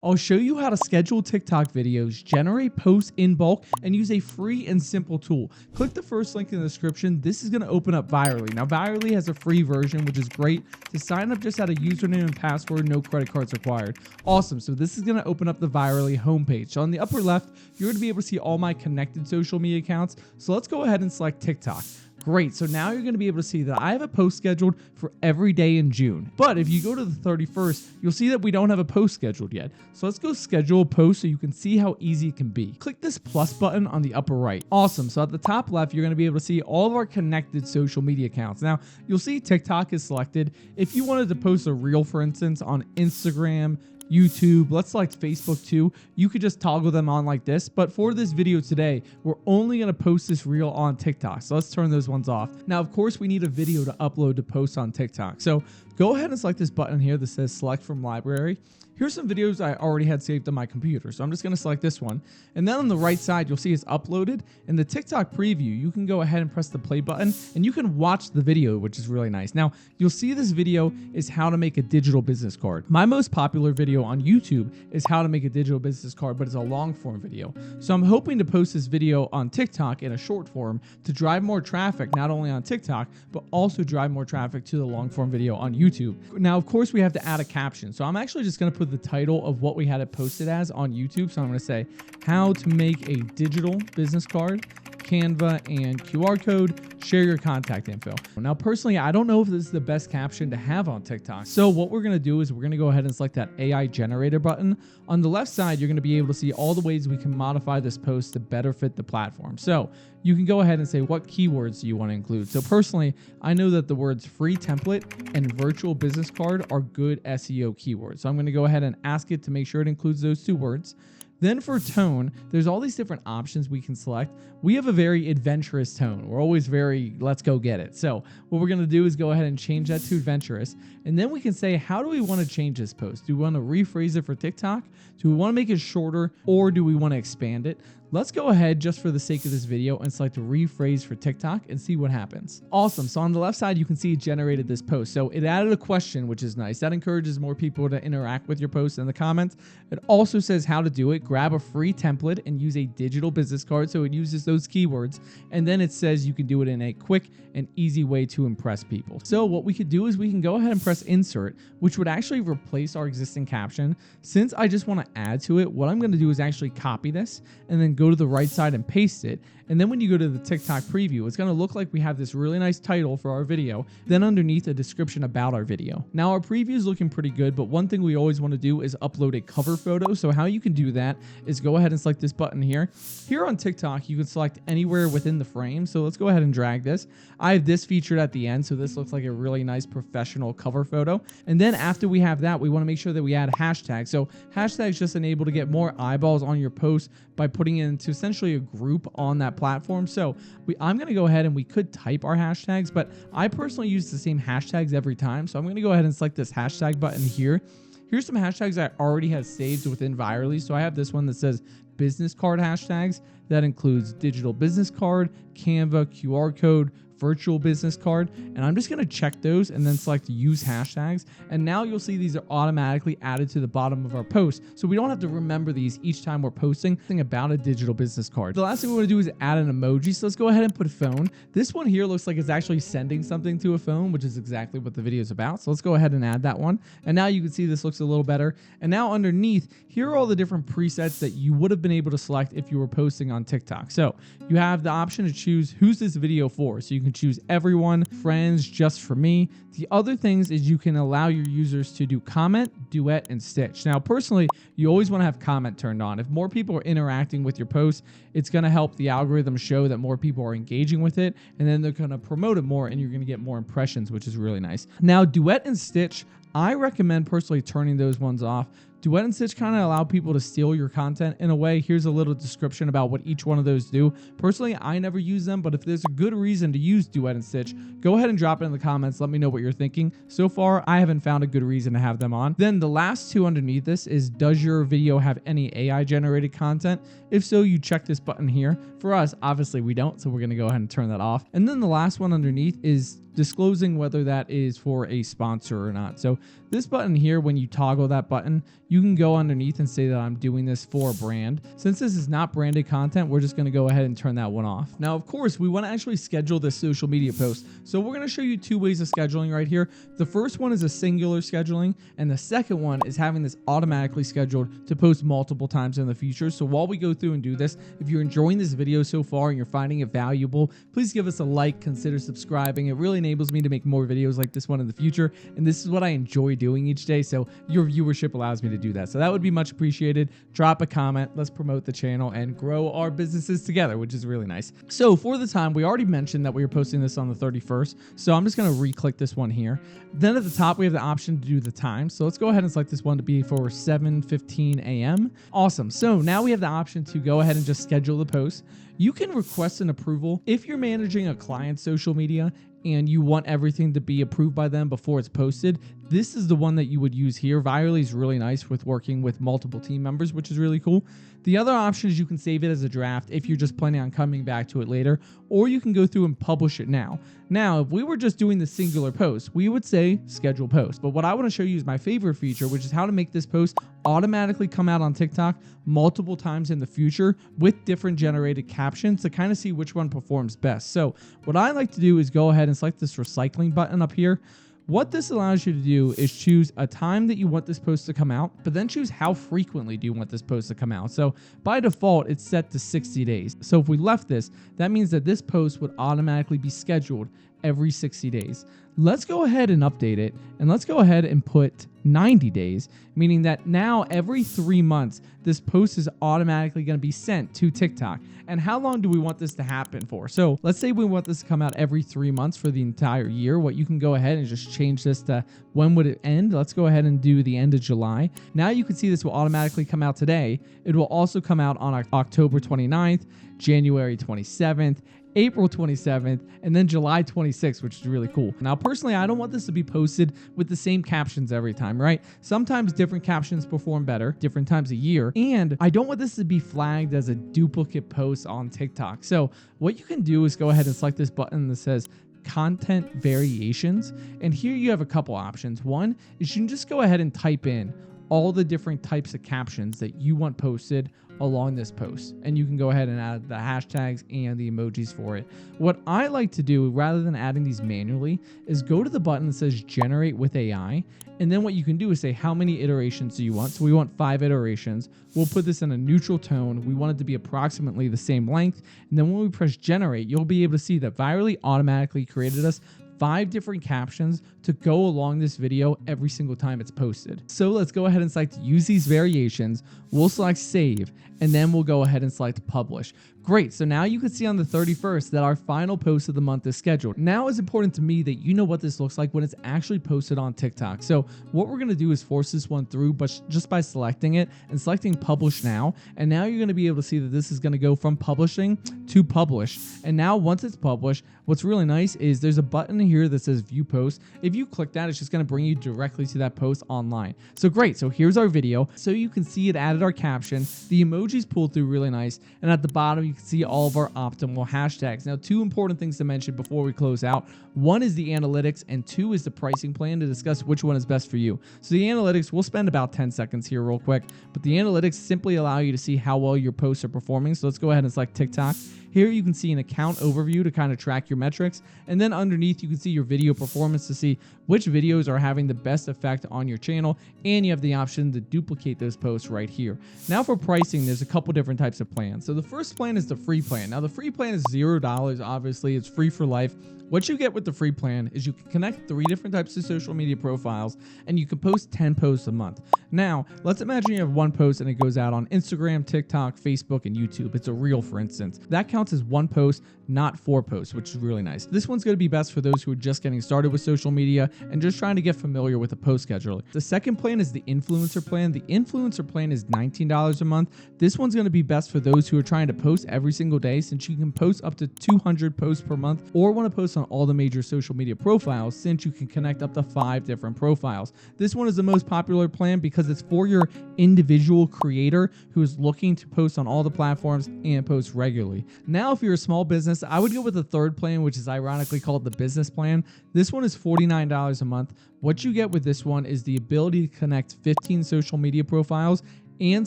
I'll show you how to schedule TikTok videos, generate posts in bulk, and use a free and simple tool. Click the first link in the description. This is going to open up Viraly. Now, Viraly has a free version, which is great. To sign up, just add a username and password, no credit cards required. Awesome. So this is going to open up the Viraly homepage. So on the upper left, you're going to be able to see all my connected social media accounts. So let's go ahead and select TikTok. Great, so now you're going to be able to see that I have a post scheduled for every day in June. But if you go to the 31st, you'll see that we don't have a post scheduled yet. So let's go schedule a post so you can see how easy it can be. Click this plus button on the upper right. Awesome, so at the top left, you're going to be able to see all of our connected social media accounts. Now, you'll see TikTok is selected. If you wanted to post a reel, for instance, on Instagram, YouTube, let's select Facebook too. You could just toggle them on like this, but for this video today, we're only gonna post this reel on TikTok. So let's turn those ones off. Now, of course, we need a video to upload to post on TikTok. So go ahead and select this button here that says select from library. Here's some videos I already had saved on my computer. So I'm just gonna select this one. And then on the right side, you'll see it's uploaded. In the TikTok preview, you can go ahead and press the play button and you can watch the video, which is really nice. Now, you'll see this video is how to make a digital business card. My most popular video on YouTube is how to make a digital business card, but it's a long form video. So I'm hoping to post this video on TikTok in a short form to drive more traffic, not only on TikTok, but also drive more traffic to the long form video on YouTube. Now, of course, we have to add a caption. So I'm actually just gonna put the title of what we had it posted as on YouTube. So I'm going to say how to make a digital business card, Canva and QR code, share your contact info. Now, personally, I don't know if this is the best caption to have on TikTok. So what we're going to do is we're going to go ahead and select that AI generator button. On the left side, you're going to be able to see all the ways we can modify this post to better fit the platform. So you can go ahead and say, what keywords do you want to include? So personally, I know that the words free template and virtual business card are good SEO keywords. So I'm going to go ahead and ask it to make sure it includes those two words. Then for tone, there's all these different options we can select. We have a very adventurous tone. We're always very, let's go get it. So what we're gonna do is go ahead and change that to adventurous. And then we can say, how do we wanna change this post? Do we wanna rephrase it for TikTok? Do we wanna make it shorter, or do we wanna expand it? Let's go ahead, just for the sake of this video, and select rephrase for TikTok and see what happens. Awesome, so on the left side, you can see it generated this post. So it added a question, which is nice. That encourages more people to interact with your posts in the comments. It also says how to do it. Grab a free template and use a digital business card. So it uses those keywords. And then it says you can do it in a quick and easy way to impress people. So what we could do is we can go ahead and press insert, which would actually replace our existing caption. Since I just want to add to it, what I'm going to do is actually copy this and then go to the right side and paste it. And then when you go to the TikTok preview, it's going to look like we have this really nice title for our video, then underneath a description about our video. Now our preview is looking pretty good, but one thing we always want to do is upload a cover photo. So how you can do that is go ahead and select this button here. Here on TikTok, you can select anywhere within the frame. So let's go ahead and drag this. I have this featured at the end, so this looks like a really nice professional cover photo. And then after we have that, we want to make sure that we add hashtags. So hashtags just enable to get more eyeballs on your post by putting it into essentially a group on that platform. So I'm going to go ahead and we could type our hashtags, but I personally use the same hashtags every time. So I'm going to go ahead and select this hashtag button here. Here's some hashtags I already have saved within Viraly. So I have this one that says business card hashtags. That includes digital business card, Canva, QR code, virtual business card, and I'm just going to check those and then select use hashtags. And now you'll see these are automatically added to the bottom of our post, so we don't have to remember these each time we're posting something about a digital business card. The last thing we want to do is add an emoji, so let's go ahead and put a phone. This one here looks like it's actually sending something to a phone, which is exactly what the video is about. So let's go ahead and add that one. And now you can see this looks a little better. And now underneath, here are all the different presets that you would have been able to select if you were posting on TikTok. So you have the option to choose who's this video for. So you can choose everyone, friends, just for me. The other things is you can allow your users to do comment, duet, and stitch. Now, personally, you always want to have comment turned on. If more people are interacting with your post, it's going to help the algorithm show that more people are engaging with it, and then they're going to promote it more, and you're going to get more impressions, which is really nice. Now, duet and stitch, I recommend personally turning those ones off. Duet and stitch kind of allow people to steal your content in a way. Here's a little description about what each one of those do. Personally, I never use them, but if there's a good reason to use duet and stitch, go ahead and drop it in the comments. Let me know what you're thinking. So far, I haven't found a good reason to have them on. Then the last two underneath this is, does your video have any AI generated content? If so, you check this button here. For us, obviously we don't, so we're going to go ahead and turn that off. And then the last one underneath is disclosing whether that is for a sponsor or not. So this button here, when you toggle that button, you can go underneath and say that I'm doing this for a brand. Since this is not branded content, we're just going to go ahead and turn that one off. Now, of course, we want to actually schedule this social media post. So we're going to show you two ways of scheduling right here. The first one is a singular scheduling, and the second one is having this automatically scheduled to post multiple times in the future. So while we go through and do this, if you're enjoying this video so far and you're finding it valuable, please give us a like, consider subscribing. It really enables me to make more videos like this one in the future, and this is what I enjoy doing each day, so your viewership allows me to do that. So that would be much appreciated. Drop a comment, let's promote the channel and grow our businesses together, which is really nice. So for the time, we already mentioned that we were posting this on the 31st, so I'm just going to re-click this one here. Then at the top, we have the option to do the time, so let's go ahead and select this one to be for 7:15 a.m. Awesome. So now we have the option to go ahead and just schedule the post. You can request an approval if you're managing a client's social media and you want everything to be approved by them before it's posted. This is the one that you would use here. Viraly is really nice with working with multiple team members, which is really cool. The other option is you can save it as a draft if you're just planning on coming back to it later, or you can go through and publish it now. Now, if we were just doing the singular post, we would say schedule post. But what I want to show you is my favorite feature, which is how to make this post automatically come out on TikTok multiple times in the future with different generated captions to kind of see which one performs best. So what I like to do is go ahead and select this recycling button up here. What this allows you to do is choose a time that you want this post to come out, but then choose how frequently do you want this post to come out. So by default, it's set to 60 days. So if we left this, that means that this post would automatically be scheduled every 60 days. Let's go ahead and update it, and let's go ahead and put 90 days, meaning that now every 3 months, this post is automatically going to be sent to TikTok. And how long do we want this to happen for? So let's say we want this to come out every 3 months for the entire year. What you can go ahead and just change this to when would it end? Let's go ahead and do the end of July. Now you can see this will automatically come out today. It will also come out on October 29th, January 27th, April 27th, and then July 26th, which is really cool. Now, personally, I don't want this to be posted with the same captions every time, right? Sometimes different captions perform better, different times a year, and I don't want this to be flagged as a duplicate post on TikTok. So what you can do is go ahead and select this button that says content variations, and here you have a couple options. One is you can just go ahead and type in all the different types of captions that you want posted along this post, and you can go ahead and add the hashtags and the emojis for it. What I like to do, rather than adding these manually, is go to the button that says generate with AI, and then what you can do is say how many iterations do you want. So we want 5 iterations. We'll put this in a neutral tone. We want it to be approximately the same length, and then when we press generate, you'll be able to see that Viraly automatically created us 5 different captions to go along this video every single time it's posted. So let's go ahead and select use these variations. We'll select save, and then we'll go ahead and select publish. Great, so now you can see on the 31st that our final post of the month is scheduled. Now it's important to me that you know what this looks like when it's actually posted on TikTok. So what we're gonna do is force this one through, but just by selecting it and selecting publish now. And now you're gonna be able to see that this is gonna go from publishing to publish. And now once it's published, what's really nice is there's a button here that says view post. If you click that, it's just gonna bring you directly to that post online. So great, so here's our video. So you can see it added our caption, the emojis pulled through really nice, and at the bottom you can see all of our optimal hashtags. Now, 2 important things to mention before we close out. 1 is the analytics, and 2 is the pricing plan to discuss which one is best for you. So the analytics, we'll spend about 10 seconds here real quick, but the analytics simply allow you to see how well your posts are performing. So let's go ahead and select TikTok. Here you can see an account overview to kind of track your metrics, and then underneath you can see your video performance to see which videos are having the best effect on your channel, and you have the option to duplicate those posts right here. Now for pricing, there's a couple different types of plans. So the first plan is the free plan. Now the free plan is $0, obviously it's free for life. What you get with the free plan is you can connect 3 different types of social media profiles, and you can post 10 posts a month. Now, let's imagine you have 1 post and it goes out on Instagram, TikTok, Facebook, and YouTube. It's a reel, for instance. That counts as 1 post, not 4 posts, which is really nice. This one's going to be best for those who are just getting started with social media and just trying to get familiar with the post scheduling. The second plan is the influencer plan. The influencer plan is $19 a month. This one's going to be best for those who are trying to post every single day, since you can post up to 200 posts per month, or want to post on all the major social media profiles, since you can connect up to 5 different profiles. This one is the most popular plan because it's for your individual creator who is looking to post on all the platforms and post regularly. Now, if you're a small business, I would go with the third plan, which is ironically called the business plan. This one is $49 a month. What you get with this one is the ability to connect 15 social media profiles and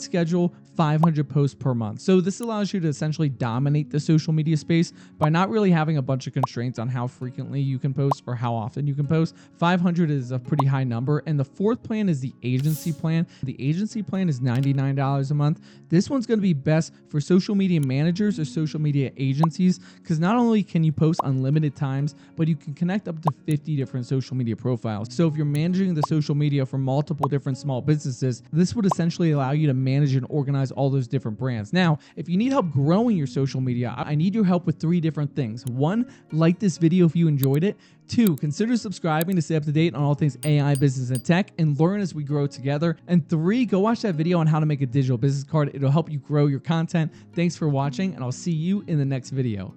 schedule 500 posts per month. So this allows you to essentially dominate the social media space by not really having a bunch of constraints on how frequently you can post or how often you can post. 500 is a pretty high number. And the fourth plan is the agency plan. The agency plan is $99 a month. This one's going to be best for social media managers or social media agencies, because not only can you post unlimited times, but you can connect up to 50 different social media profiles. So if you're managing the social media for multiple different small businesses, this would essentially allow you to manage and organize all those different brands. Now, if you need help growing your social media, I need your help with 3 different things. 1, like this video if you enjoyed it. 2, consider subscribing to stay up to date on all things AI, business, and tech, and learn as we grow together. And 3, go watch that video on how to make a digital business card. It'll help you grow your content. Thanks for watching, and I'll see you in the next video.